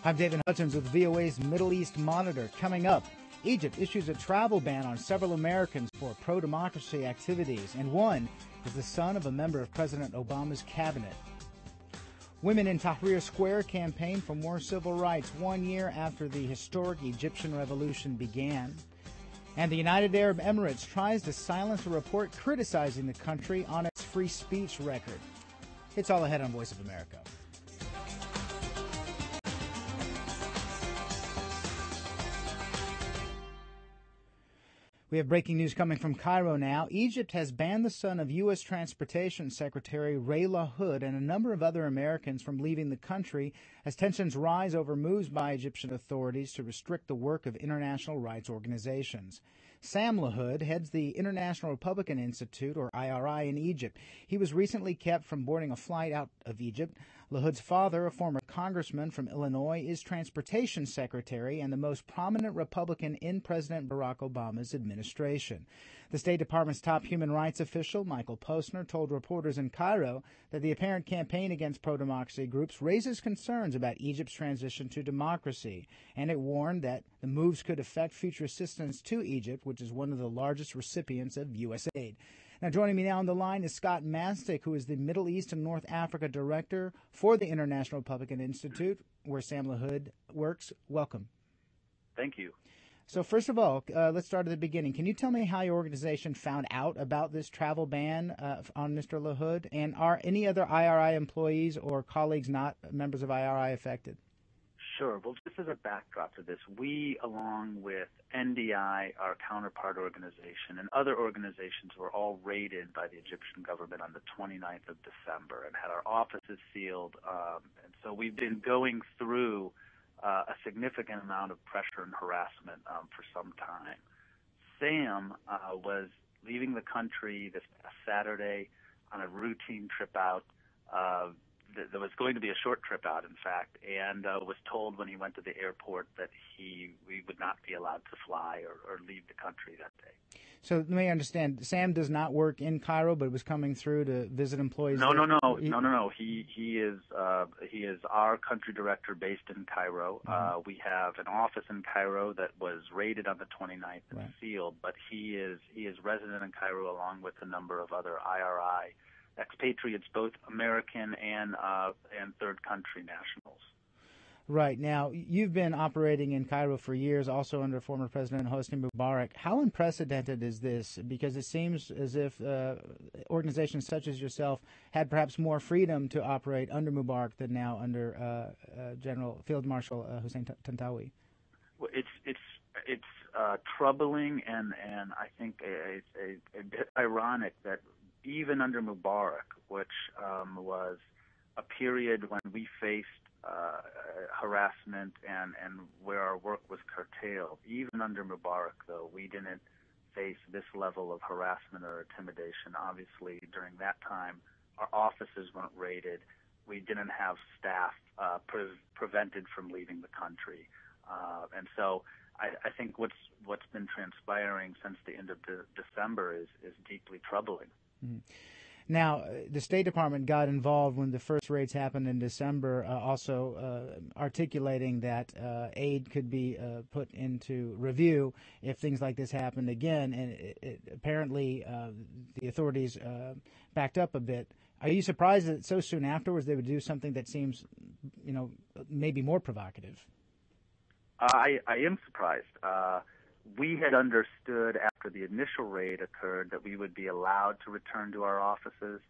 I'm David Hutchins with VOA's Middle East Monitor. Coming up, Egypt issues a travel ban on several Americans for pro-democracy activities, and one is the son of a member of President Obama's cabinet. Women in Tahrir Square campaign for more civil rights 1 year after the historic Egyptian revolution began. And the United Arab Emirates tries to silence a report criticizing the country on its free speech record. It's all ahead on Voice of America. We have breaking news coming from Cairo now. Egypt has banned the son of U.S. Transportation Secretary Ray LaHood and a number of other Americans from leaving the country as tensions rise over moves by Egyptian authorities to restrict the work of international rights organizations. Sam LaHood heads the International Republican Institute, or IRI, in Egypt. He was recently kept from boarding a flight out of Egypt. LaHood's father, a former congressman from Illinois, is transportation secretary and the most prominent Republican in President Barack Obama's administration. The State Department's top human rights official, Michael Posner, told reporters in Cairo that the apparent campaign against pro-democracy groups raises concerns about Egypt's transition to democracy, and it warned that the moves could affect future assistance to Egypt, which is one of the largest recipients of U.S. aid. Now, joining me now on the line is Scott Mastic, who is the Middle East and North Africa Director for the International Republican Institute, where Sam LaHood works. Welcome. Thank you. So first of all, let's start at the beginning. Can you tell me how your organization found out about this travel ban on Mr. LaHood? And are any other IRI employees or colleagues not members of IRI affected? Sure. Well, just as a backdrop to this, we, along with NDI, our counterpart organization, and other organizations were all raided by the Egyptian government on the 29th of December and had our offices sealed. And so we've been going through a significant amount of pressure and harassment for some time. Sam was leaving the country this past Saturday on a routine trip out. There was going to be a short trip out, in fact, and was told when he went to the airport that we would not be allowed to fly or leave the country that day. So let me understand. Sam does not work in Cairo, but was coming through to visit employees. No. He is our country director based in Cairo. Mm-hmm. We have an office in Cairo that was raided on the 29th and sealed, but he is resident in Cairo along with a number of other IRI expatriates, both American and third country nationals. Right. Now, you've been operating in Cairo for years, also under former President Hosni Mubarak. How unprecedented is this? Because it seems as if organizations such as yourself had perhaps more freedom to operate under Mubarak than now under General Field Marshal Hussein Tantawi. Well, it's troubling and I think a bit ironic that even under Mubarak, which was a period when we faced harassment and where our work was curtailed, even under Mubarak, though, we didn't face this level of harassment or intimidation. Obviously, during that time, our offices weren't raided. We didn't have staff prevented from leaving the country. And so I think what's been transpiring since the end of December is deeply troubling. Mm-hmm. Now, the State Department got involved when the first raids happened in December, also articulating that aid could be put into review if things like this happened again. And apparently the authorities backed up a bit. Are you surprised that so soon afterwards they would do something that seems, maybe more provocative? I am surprised. We had understood after the initial raid occurred that we would be allowed to return to our offices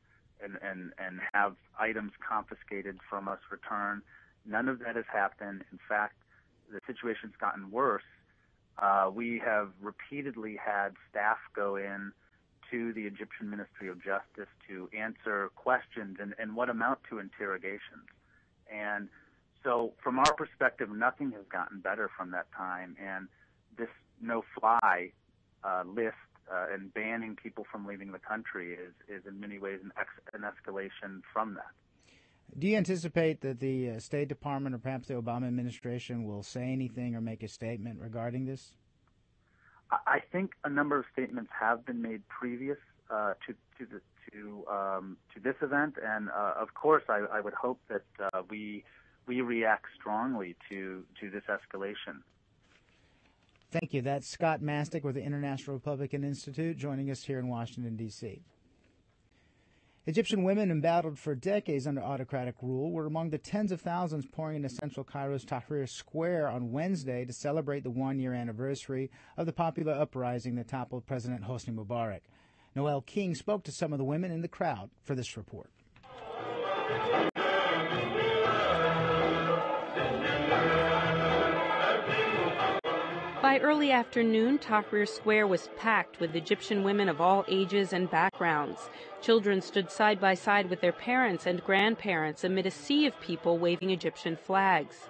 and have items confiscated from us return. None of that has happened. In fact, the situation's gotten worse. We have repeatedly had staff go in to the Egyptian Ministry of Justice to answer questions and what amount to interrogations. And so from our perspective, nothing has gotten better from that time. And this no-fly list and banning people from leaving the country is in many ways an escalation from that. Do you anticipate that the State Department or perhaps the Obama administration will say anything or make a statement regarding this? I think a number of statements have been made previous to this event, and of course, I would hope that we we react strongly to this escalation. Thank you. That's Scott Mastick with the International Republican Institute joining us here in Washington, D.C. Egyptian women embattled for decades under autocratic rule were among the tens of thousands pouring into central Cairo's Tahrir Square on Wednesday to celebrate the one-year anniversary of the popular uprising that toppled President Hosni Mubarak. Noel King spoke to some of the women in the crowd for this report. By early afternoon, Tahrir Square was packed with Egyptian women of all ages and backgrounds. Children stood side by side with their parents and grandparents amid a sea of people waving Egyptian flags.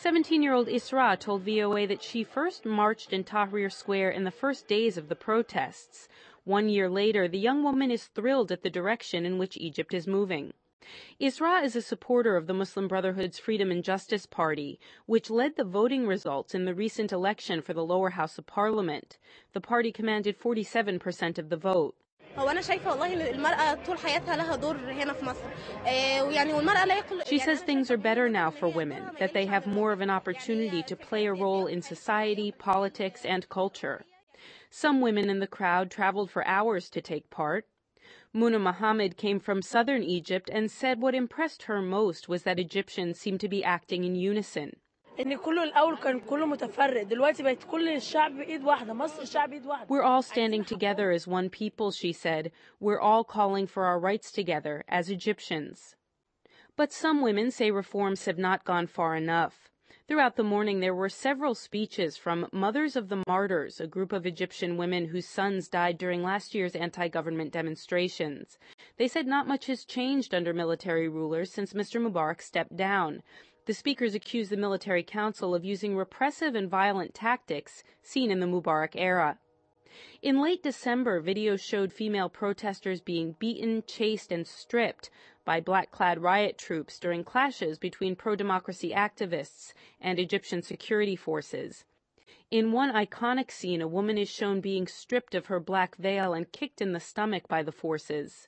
17-year-old Isra told VOA that she first marched in Tahrir Square in the first days of the protests. 1 year later, the young woman is thrilled at the direction in which Egypt is moving. Isra is a supporter of the Muslim Brotherhood's Freedom and Justice Party, which led the voting results in the recent election for the lower house of parliament. The party commanded 47% of the vote. She says things are better now for women, that they have more of an opportunity to play a role in society, politics, and culture. Some women in the crowd traveled for hours to take part. Muna Mohammed came from southern Egypt and said what impressed her most was that Egyptians seemed to be acting in unison. We're all standing together as one people, she said. We're all calling for our rights together as Egyptians. But some women say reforms have not gone far enough. Throughout the morning, there were several speeches from Mothers of the Martyrs, a group of Egyptian women whose sons died during last year's anti-government demonstrations. They said not much has changed under military rulers since Mr. Mubarak stepped down. The speakers accused the military council of using repressive and violent tactics seen in the Mubarak era. In late December, videos showed female protesters being beaten, chased, and stripped by black-clad riot troops during clashes between pro-democracy activists and Egyptian security forces. In one iconic scene, a woman is shown being stripped of her black veil and kicked in the stomach by the forces.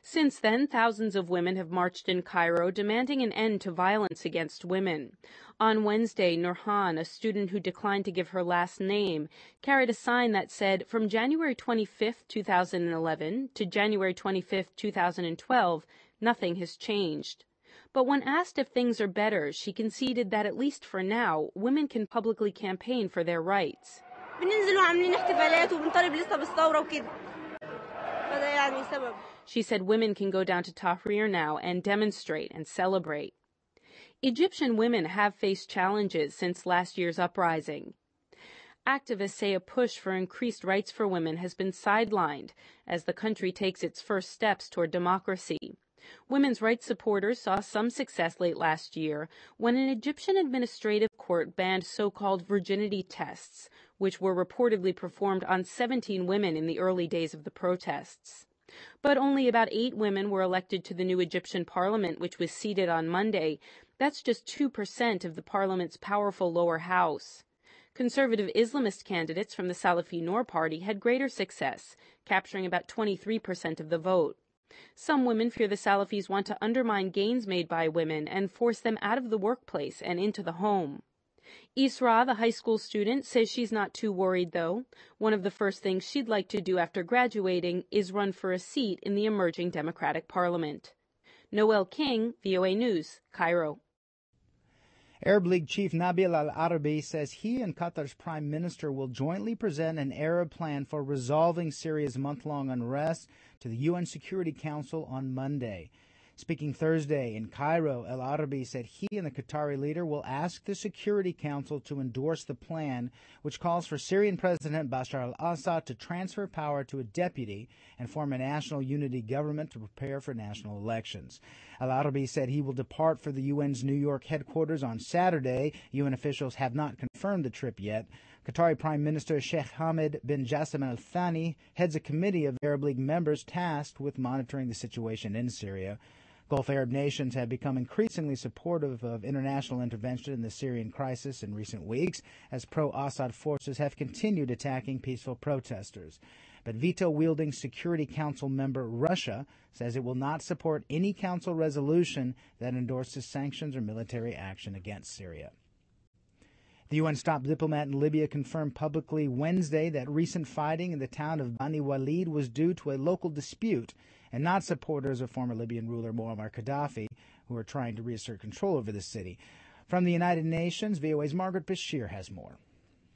Since then, thousands of women have marched in Cairo demanding an end to violence against women. On Wednesday, Nurhan, a student who declined to give her last name, carried a sign that said, "From January 25, 2011 to January 25, 2012, nothing has changed." But when asked if things are better, she conceded that at least for now, women can publicly campaign for their rights. She said women can go down to Tahrir now and demonstrate and celebrate. Egyptian women have faced challenges since last year's uprising. Activists say a push for increased rights for women has been sidelined as the country takes its first steps toward democracy. Women's rights supporters saw some success late last year when an Egyptian administrative court banned so-called virginity tests, which were reportedly performed on 17 women in the early days of the protests. But only about 8 women were elected to the new Egyptian parliament, which was seated on Monday. That's just 2% of the parliament's powerful lower house. Conservative Islamist candidates from the Salafi Noor party had greater success, capturing about 23% of the vote. Some women fear the Salafis want to undermine gains made by women and force them out of the workplace and into the home. Isra, the high school student, says she's not too worried, though. One of the first things she'd like to do after graduating is run for a seat in the emerging Democratic Parliament. Noel King, VOA News, Cairo. Arab League chief Nabil al-Arabi says he and Qatar's prime minister will jointly present an Arab plan for resolving Syria's month-long unrest to the UN Security Council on Monday. Speaking Thursday in Cairo, al-Arabi said he and the Qatari leader will ask the Security Council to endorse the plan, which calls for Syrian President Bashar al-Assad to transfer power to a deputy and form a national unity government to prepare for national elections. Al-Arabi said he will depart for the UN's New York headquarters on Saturday. UN officials have not confirmed the trip yet. Qatari Prime Minister Sheikh Hamad bin Jassim Al Thani heads a committee of Arab League members tasked with monitoring the situation in Syria. Gulf Arab nations have become increasingly supportive of international intervention in the Syrian crisis in recent weeks as pro-Assad forces have continued attacking peaceful protesters. But veto-wielding Security Council member Russia says it will not support any council resolution that endorses sanctions or military action against Syria. The UN's top diplomat in Libya confirmed publicly Wednesday that recent fighting in the town of Bani Walid was due to a local dispute and not supporters of former Libyan ruler Muammar Gaddafi, who are trying to reassert control over the city. From the United Nations, VOA's Margaret Bashir has more.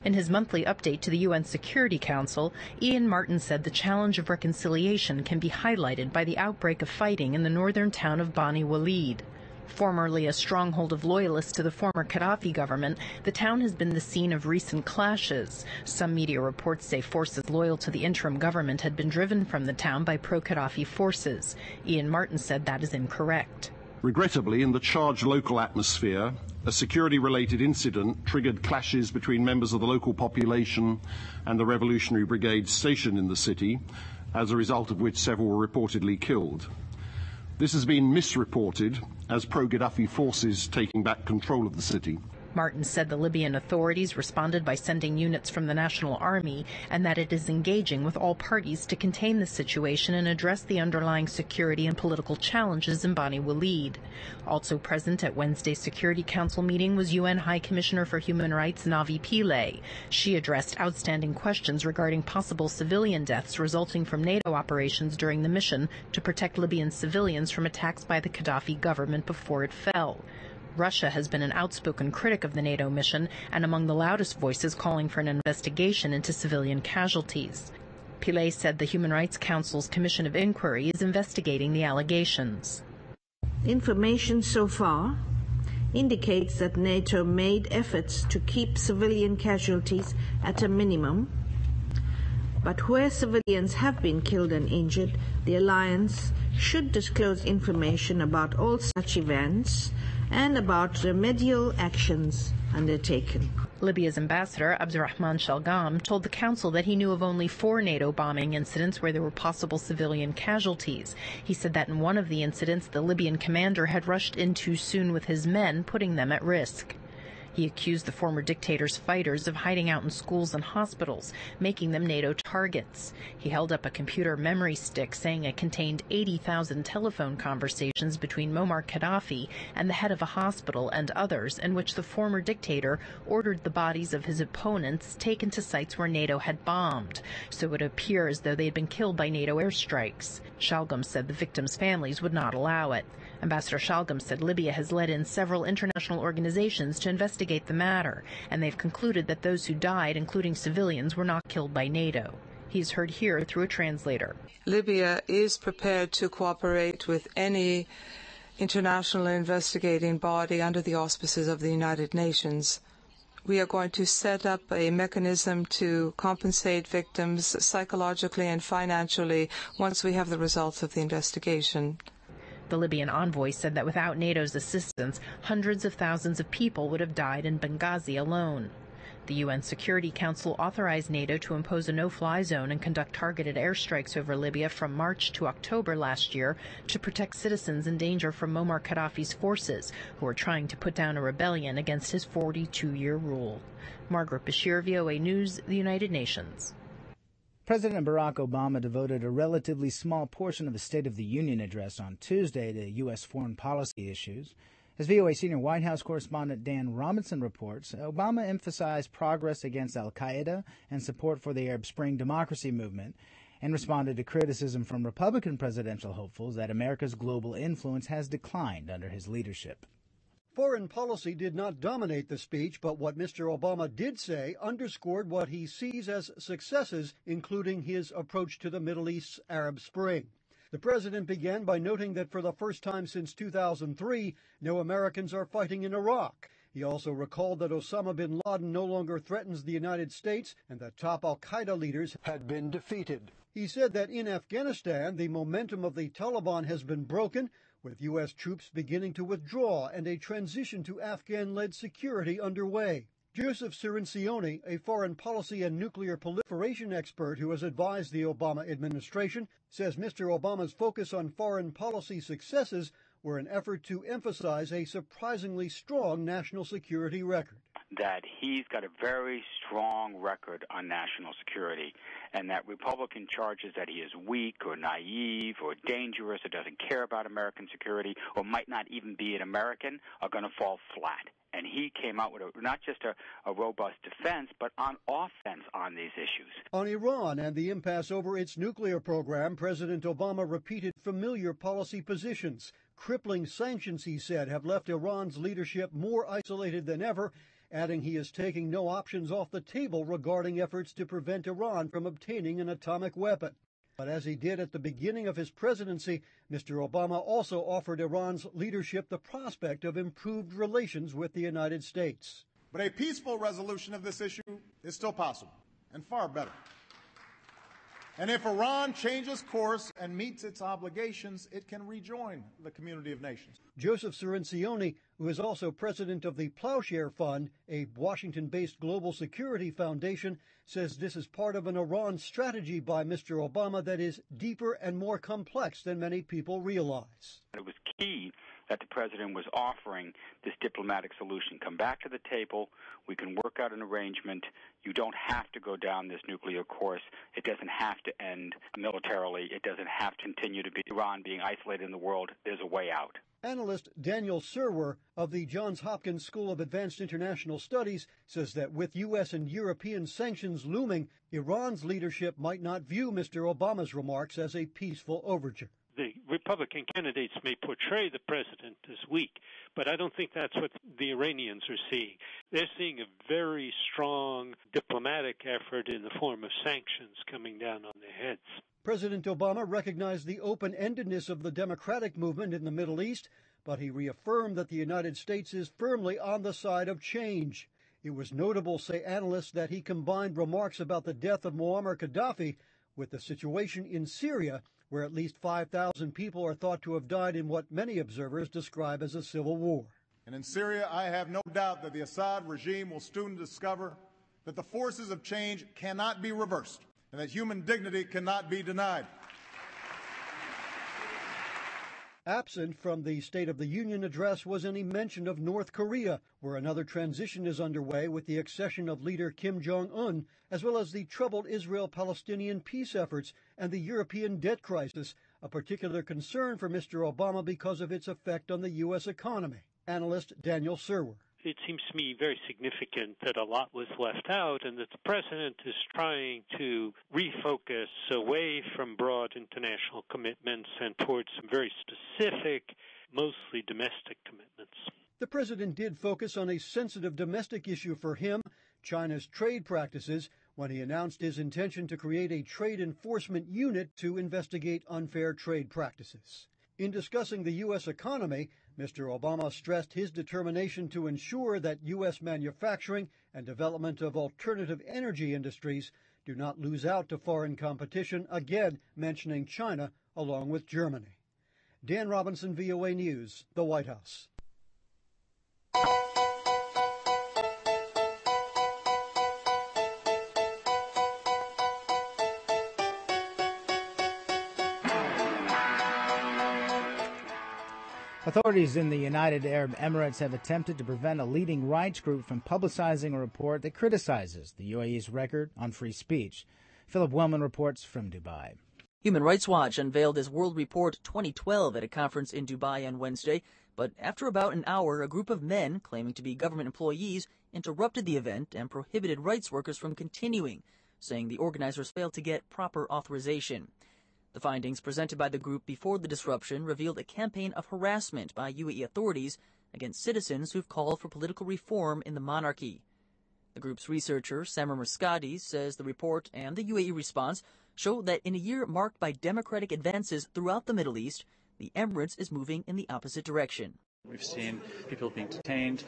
In his monthly update to the UN Security Council, Ian Martin said the challenge of reconciliation can be highlighted by the outbreak of fighting in the northern town of Bani Walid. Formerly a stronghold of loyalists to the former Gaddafi government, the town has been the scene of recent clashes. Some media reports say forces loyal to the interim government had been driven from the town by pro-Gaddafi forces. Ian Martin said that is incorrect. Regrettably, in the charged local atmosphere, a security-related incident triggered clashes between members of the local population and the Revolutionary Brigade stationed in the city, as a result of which several were reportedly killed. This has been misreported as pro-Gaddafi forces taking back control of the city. Martin said the Libyan authorities responded by sending units from the National Army and that it is engaging with all parties to contain the situation and address the underlying security and political challenges in Bani Walid. Also present at Wednesday's Security Council meeting was UN High Commissioner for Human Rights Navi Pillay. She addressed outstanding questions regarding possible civilian deaths resulting from NATO operations during the mission to protect Libyan civilians from attacks by the Gaddafi government before it fell. Russia has been an outspoken critic of the NATO mission and among the loudest voices calling for an investigation into civilian casualties. Pillay said the Human Rights Council's Commission of Inquiry is investigating the allegations. Information so far indicates that NATO made efforts to keep civilian casualties at a minimum, but where civilians have been killed and injured, the alliance should disclose information about all such events and about remedial actions undertaken. Libya's ambassador, Abdurrahman Shalgam, told the council that he knew of only 4 NATO bombing incidents where there were possible civilian casualties. He said that in one of the incidents, the Libyan commander had rushed in too soon with his men, putting them at risk. He accused the former dictator's fighters of hiding out in schools and hospitals, making them NATO targets. He held up a computer memory stick saying it contained 80,000 telephone conversations between Muammar Gaddafi and the head of a hospital and others, in which the former dictator ordered the bodies of his opponents taken to sites where NATO had bombed, so it would appear as though they had been killed by NATO airstrikes. Shalgam said the victims' families would not allow it. Ambassador Shalgam said Libya has led in several international organizations to investigate the matter, and they've concluded that those who died, including civilians, were not killed by NATO. He's heard here through a translator. Libya is prepared to cooperate with any international investigating body under the auspices of the United Nations. We are going to set up a mechanism to compensate victims psychologically and financially once we have the results of the investigation. The Libyan envoy said that without NATO's assistance, hundreds of thousands of people would have died in Benghazi alone. The UN Security Council authorized NATO to impose a no-fly zone and conduct targeted airstrikes over Libya from March to October last year to protect citizens in danger from Muammar Gaddafi's forces, who are trying to put down a rebellion against his 42-year rule. Margaret Bashir, VOA News, the United Nations. President Barack Obama devoted a relatively small portion of the State of the Union address on Tuesday to U.S. foreign policy issues. As VOA senior White House correspondent Dan Robinson reports, Obama emphasized progress against al-Qaeda and support for the Arab Spring democracy movement, and responded to criticism from Republican presidential hopefuls that America's global influence has declined under his leadership. Foreign policy did not dominate the speech, but what Mr. Obama did say underscored what he sees as successes, including his approach to the Middle East's Arab Spring. The president began by noting that for the first time since 2003, no Americans are fighting in Iraq. He also recalled that Osama bin Laden no longer threatens the United States and that top al-Qaeda leaders had been defeated. He said that in Afghanistan, the momentum of the Taliban has been broken, with U.S. troops beginning to withdraw and a transition to Afghan-led security underway. Joseph Cirincione, a foreign policy and nuclear proliferation expert who has advised the Obama administration, says Mr. Obama's focus on foreign policy successes were an effort to emphasize a surprisingly strong national security record. that he's got a very strong record on national security, and that Republican charges that he is weak or naive or dangerous or doesn't care about American security or might not even be an American are going to fall flat. And he came out with not just a robust defense, but on offense on these issues. On Iran and the impasse over its nuclear program, President Obama repeated familiar policy positions. Crippling sanctions, he said, have left Iran's leadership more isolated than ever, adding he is taking no options off the table regarding efforts to prevent Iran from obtaining an atomic weapon. But as he did at the beginning of his presidency, Mr. Obama also offered Iran's leadership the prospect of improved relations with the United States. But a peaceful resolution of this issue is still possible, and far better. And if Iran changes course and meets its obligations, it can rejoin the community of nations. Joseph Cirincione, who is also president of the Plowshare Fund, a Washington-based global security foundation, says this is part of an Iran strategy by Mr. Obama that is deeper and more complex than many people realize. It was key that the president was offering this diplomatic solution. Come back to the table. We can work out an arrangement. You don't have to go down this nuclear course. It doesn't have to end militarily. It doesn't have to continue to be Iran being isolated in the world. There's a way out. Analyst Daniel Serwer of the Johns Hopkins School of Advanced International Studies says that with U.S. and European sanctions looming, Iran's leadership might not view Mr. Obama's remarks as a peaceful overture. The Republican candidates may portray the president as weak, but I don't think that's what the Iranians are seeing. They're seeing a very strong diplomatic effort in the form of sanctions coming down on their heads. President Obama recognized the open-endedness of the democratic movement in the Middle East, but he reaffirmed that the United States is firmly on the side of change. It was notable, say analysts, that he combined remarks about the death of Muammar Gaddafi with the situation in Syria, where at least 5,000 people are thought to have died in what many observers describe as a civil war. And in Syria, I have no doubt that the Assad regime will soon discover that the forces of change cannot be reversed and that human dignity cannot be denied. Absent from the State of the Union address was any mention of North Korea, where another transition is underway with the accession of leader Kim Jong-un, as well as the troubled Israel-Palestinian peace efforts and the European debt crisis, a particular concern for Mr. Obama because of its effect on the U.S. economy. Analyst Daniel Serwer. It seems to me very significant that a lot was left out and that the president is trying to refocus away from broad international commitments and towards some very specific, mostly domestic commitments. The president did focus on a sensitive domestic issue for him, China's trade practices, when he announced his intention to create a trade enforcement unit to investigate unfair trade practices. In discussing the U.S. economy, Mr. Obama stressed his determination to ensure that U.S. manufacturing and development of alternative energy industries do not lose out to foreign competition, again mentioning China along with Germany. Dan Robinson, VOA News, the White House. Authorities in the United Arab Emirates have attempted to prevent a leading rights group from publicizing a report that criticizes the UAE's record on free speech. Philip Wellman reports from Dubai. Human Rights Watch unveiled its World Report 2012 at a conference in Dubai on Wednesday, but after about an hour, a group of men claiming to be government employees interrupted the event and prohibited rights workers from continuing, saying the organizers failed to get proper authorization. The findings presented by the group before the disruption revealed a campaign of harassment by UAE authorities against citizens who've called for political reform in the monarchy. The group's researcher, Samar Muscadi, says the report and the UAE response show that in a year marked by democratic advances throughout the Middle East, the Emirates is moving in the opposite direction. We've seen people being detained,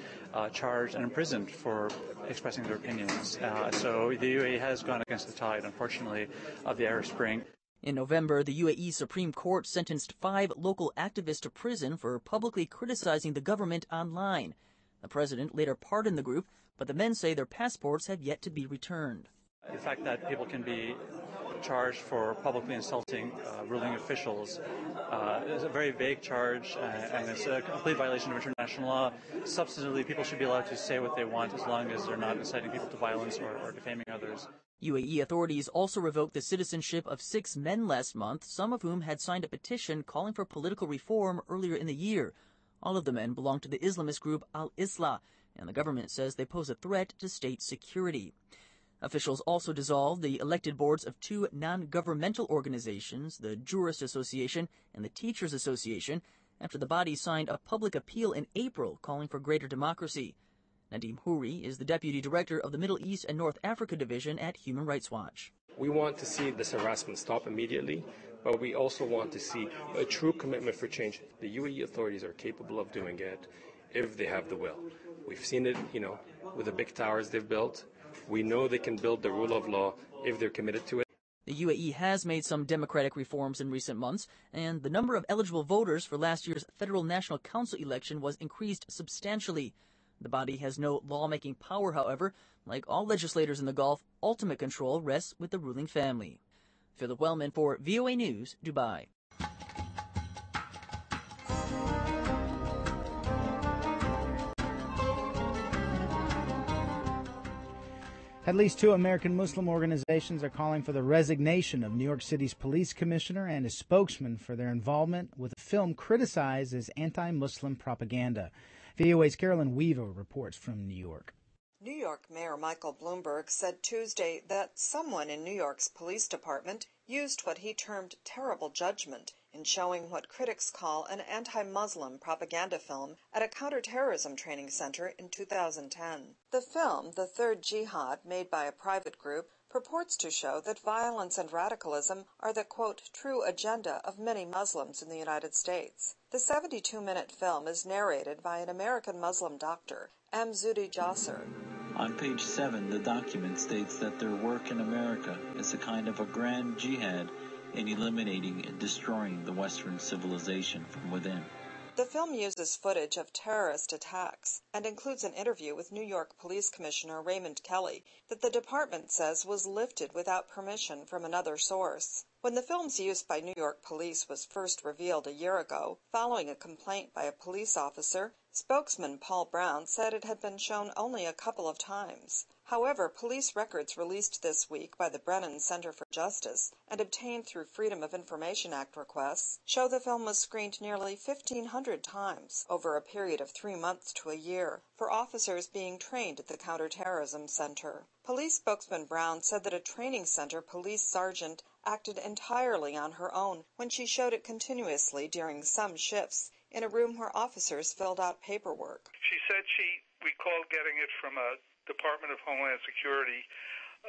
charged, and imprisoned for expressing their opinions. So the UAE has gone against the tide, unfortunately, of the Arab Spring. In November, the UAE Supreme Court sentenced 5 local activists to prison for publicly criticizing the government online. The president later pardoned the group, but the men say their passports have yet to be returned. The fact that people can be charge for publicly insulting ruling officials. It's a very vague charge, and it's a complete violation of international law. Substantively, people should be allowed to say what they want as long as they're not inciting people to violence or defaming others. UAE authorities also revoked the citizenship of 6 men last month, some of whom had signed a petition calling for political reform earlier in the year. All of the men belong to the Islamist group Al-Islah, and the government says they pose a threat to state security. Officials also dissolved the elected boards of 2 non-governmental organizations, the Jurist Association and the Teachers Association, after the body signed a public appeal in April calling for greater democracy. Nadim Houri is the deputy director of the Middle East and North Africa division at Human Rights Watch. We want to see this harassment stop immediately, but we also want to see a true commitment for change. The UAE authorities are capable of doing it if they have the will. We've seen it, with the big towers they've built. We know they can build the rule of law if they're committed to it. The UAE has made some democratic reforms in recent months, and the number of eligible voters for last year's Federal National Council election was increased substantially. The body has no lawmaking power, however. Like all legislators in the Gulf, ultimate control rests with the ruling family. Philip Wellman for VOA News, Dubai. At least 2 American Muslim organizations are calling for the resignation of New York City's police commissioner and his spokesman for their involvement with a film criticized as anti-Muslim propaganda. VOA's Carolyn Weaver reports from New York. New York Mayor Michael Bloomberg said Tuesday that someone in New York's police department used what he termed terrible judgment in showing what critics call an anti-Muslim propaganda film at a counterterrorism training center in 2010. The film, The Third Jihad, made by a private group, purports to show that violence and radicalism are the, quote, true agenda of many Muslims in the United States. The 72-minute film is narrated by an American Muslim doctor, M. Zudi Jasser. On page 7, the document states that their work in America is a kind of a grand jihad in eliminating and destroying the Western civilization from within. The film uses footage of terrorist attacks and includes an interview with New York Police Commissioner Raymond Kelly that the department says was lifted without permission from another source. When the film's use by New York police was first revealed a year ago, following a complaint by a police officer, spokesman Paul Brown said it had been shown only a couple of times. However, police records released this week by the Brennan Center for Justice and obtained through Freedom of Information Act requests show the film was screened nearly 1,500 times over a period of 3 months to a year for officers being trained at the Counterterrorism Center. Police spokesman Brown said that a training center police sergeant acted entirely on her own when she showed it continuously during some shifts in a room where officers filled out paperwork. She said she recalled getting it from a Department of Homeland Security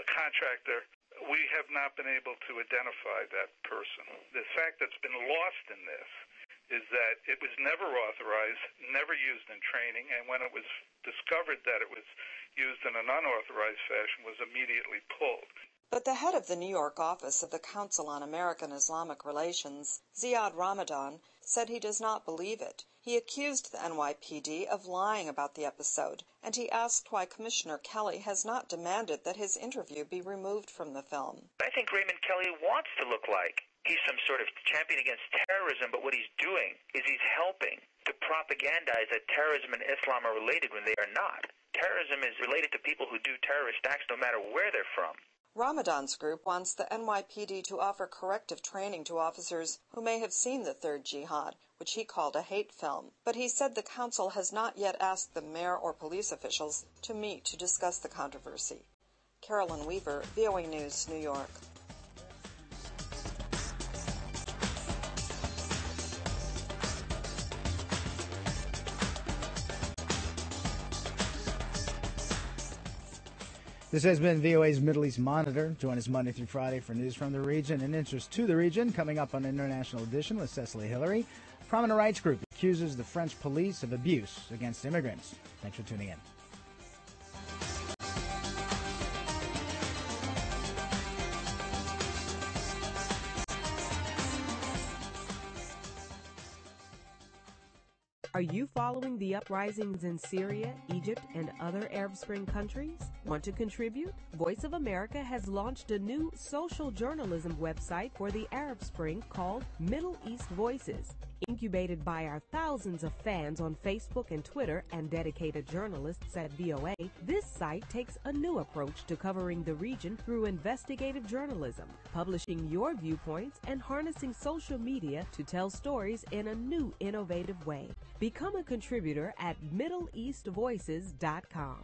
contractor. We have not been able to identify that person. The fact that's been lost in this is that it was never authorized, never used in training, and when it was discovered that it was used in an unauthorized fashion, was immediately pulled. But the head of the New York office of the Council on American Islamic Relations, Ziad Ramadan, said he does not believe it. He accused the NYPD of lying about the episode, and he asked why Commissioner Kelly has not demanded that his interview be removed from the film. I think Raymond Kelly wants to look like he's some sort of champion against terrorism, but what he's doing is he's helping to propagandize that terrorism and Islam are related when they are not. Terrorism is related to people who do terrorist acts no matter where they're from. Ramadan's group wants the NYPD to offer corrective training to officers who may have seen The Third Jihad, which he called a hate film. But he said the council has not yet asked the mayor or police officials to meet to discuss the controversy. Carolyn Weaver, VOA News, New York. This has been VOA's Middle East Monitor. Join us Monday through Friday for news from the region and interest to the region. Coming up on International Edition with Cecily Hillary, a prominent rights group accuses the French police of abuse against immigrants. Thanks for tuning in. Are you following the uprisings in Syria, Egypt, and other Arab Spring countries? Want to contribute? Voice of America has launched a new social journalism website for the Arab Spring called Middle East Voices. Incubated by our thousands of fans on Facebook and Twitter and dedicated journalists at VOA, this site takes a new approach to covering the region through investigative journalism, publishing your viewpoints and harnessing social media to tell stories in a new, innovative way. Become a contributor at MiddleEastVoices.com.